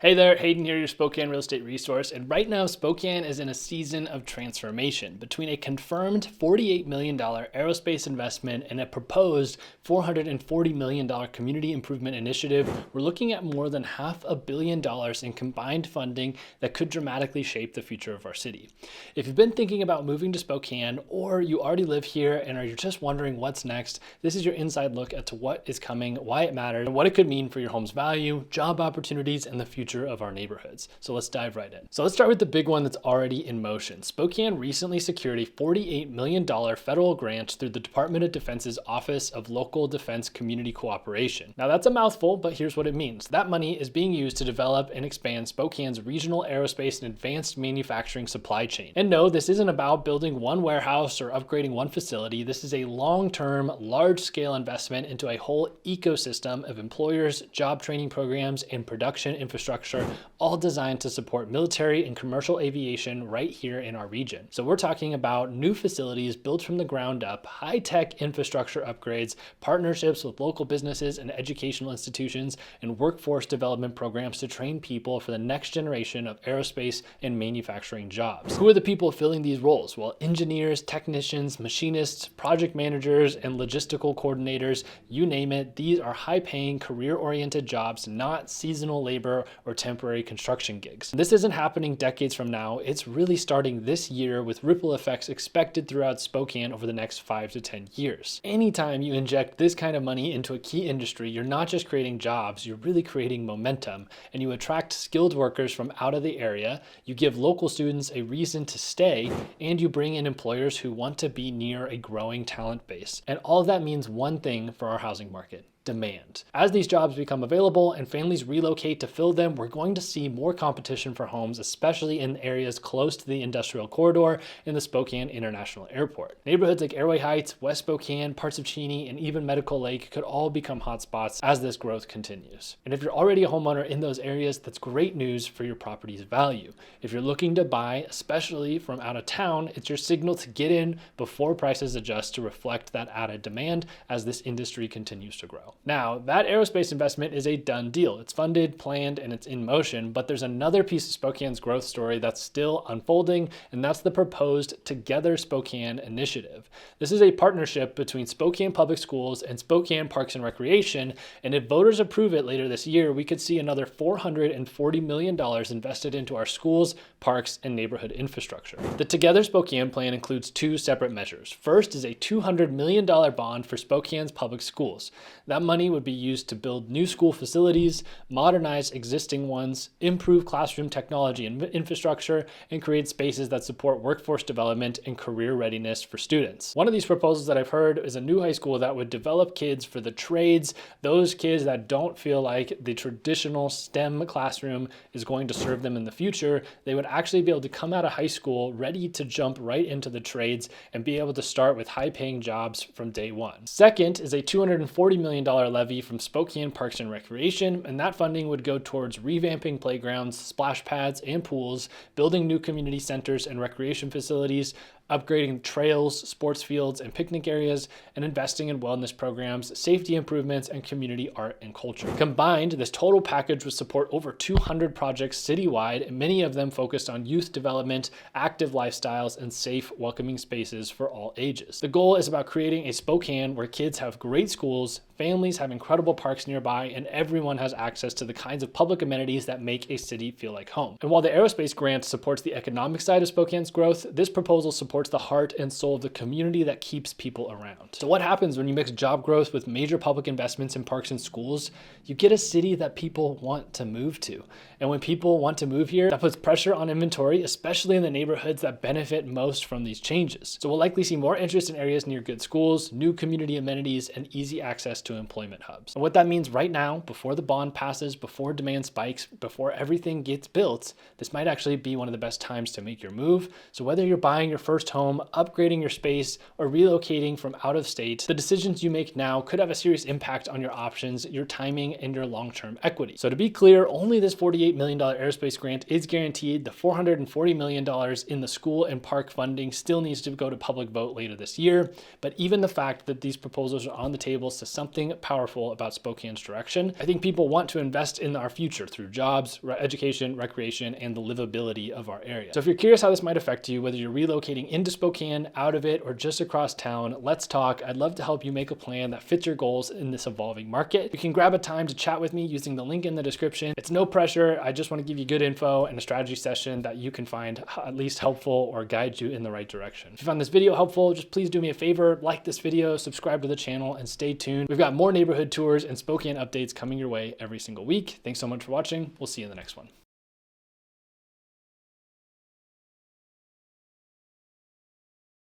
Hey there, Hayden here, your Spokane real estate resource. And right now, Spokane is in a season of transformation between a confirmed $48 million aerospace investment and a proposed $440 million community improvement initiative. We're looking at more than $500 million in combined funding that could dramatically shape the future of our city. If you've been thinking about moving to Spokane, or you already live here and are just wondering what's next, this is your inside look at what is coming, why it matters, and what it could mean for your home's value, job opportunities, and the future of our neighborhoods. So let's dive right in. So let's start with the big one that's already in motion. Spokane recently secured a $48 million federal grant through the Department of Defense's Office of Local Defense Community Cooperation. Now that's a mouthful, but here's what it means. That money is being used to develop and expand Spokane's regional aerospace and advanced manufacturing supply chain. And no, this isn't about building one warehouse or upgrading one facility. This is a long-term, large-scale investment into a whole ecosystem of employers, job training programs, and production infrastructure, all designed to support military and commercial aviation right here in our region. So we're talking about new facilities built from the ground up, high-tech infrastructure upgrades, partnerships with local businesses and educational institutions, and workforce development programs to train people for the next generation of aerospace and manufacturing jobs. Who are the people filling these roles? Well, engineers, technicians, machinists, project managers, and logistical coordinators, you name it. These are high-paying, career-oriented jobs, not seasonal labor or temporary construction gigs. This isn't happening decades from now. It's really starting this year, with ripple effects expected throughout Spokane over the next 5 to 10 years. Anytime you inject this kind of money into a key industry, you're not just creating jobs, you're really creating momentum, and you attract skilled workers from out of the area, you give local students a reason to stay, and you bring in employers who want to be near a growing talent base. And all of that means one thing for our housing market: demand. As these jobs become available and families relocate to fill them, we're going to see more competition for homes, especially in areas close to the industrial corridor and the Spokane International Airport. Neighborhoods like Airway Heights, West Spokane, parts of Cheney, and even Medical Lake could all become hotspots as this growth continues. And if you're already a homeowner in those areas, that's great news for your property's value. If you're looking to buy, especially from out of town, it's your signal to get in before prices adjust to reflect that added demand as this industry continues to grow. Now, that aerospace investment is a done deal. It's funded, planned, and it's in motion, but there's another piece of Spokane's growth story that's still unfolding, and that's the proposed Together Spokane initiative. This is a partnership between Spokane Public Schools and Spokane Parks and Recreation, and if voters approve it later this year, we could see another $440 million invested into our schools, parks, and neighborhood infrastructure. The Together Spokane plan includes two separate measures. First is a $200 million bond for Spokane's public schools. That money would be used to build new school facilities, modernize existing ones, improve classroom technology and infrastructure, and create spaces that support workforce development and career readiness for students. One of these proposals that I've heard is a new high school that would develop kids for the trades, those kids that don't feel like the traditional STEM classroom is going to serve them in the future. They would actually be able to come out of high school ready to jump right into the trades and be able to start with high-paying jobs from day one. Second is a $240 million levy from Spokane Parks and Recreation, and that funding would go towards revamping playgrounds, splash pads, and pools, building new community centers and recreation facilities, upgrading trails, sports fields, and picnic areas, and investing in wellness programs, safety improvements, and community art and culture. Combined, this total package would support over 200 projects citywide, and many of them focused on youth development, active lifestyles, and safe, welcoming spaces for all ages. The goal is about creating a Spokane where kids have great schools, families have incredible parks nearby, and everyone has access to the kinds of public amenities that make a city feel like home. And while the aerospace grant supports the economic side of Spokane's growth, this proposal supports the heart and soul of the community that keeps people around. So what happens when you mix job growth with major public investments in parks and schools? You get a city that people want to move to. And when people want to move here, that puts pressure on inventory, especially in the neighborhoods that benefit most from these changes. So we'll likely see more interest in areas near good schools, new community amenities, and easy access to employment hubs. And what that means right now, before the bond passes, before demand spikes, before everything gets built, this might actually be one of the best times to make your move. So whether you're buying your first first home, upgrading your space, or relocating from out of state, the decisions you make now could have a serious impact on your options, your timing, and your long-term equity. So to be clear, only this $48 million aerospace grant is guaranteed. The $440 million in the school and park funding still needs to go to public vote later this year. But even the fact that these proposals are on the table says something powerful about Spokane's direction. I think people want to invest in our future through jobs, education, recreation, and the livability of our area. So if you're curious how this might affect you, whether you're relocating into Spokane, out of it, or just across town, let's talk. I'd love to help you make a plan that fits your goals in this evolving market. You can grab a time to chat with me using the link in the description. It's no pressure. I just want to give you good info and a strategy session that you can find at least helpful or guide you in the right direction. If you found this video helpful, just please do me a favor, like this video, subscribe to the channel, and stay tuned. We've got more neighborhood tours and Spokane updates coming your way every single week. Thanks so much for watching. We'll see you in the next one.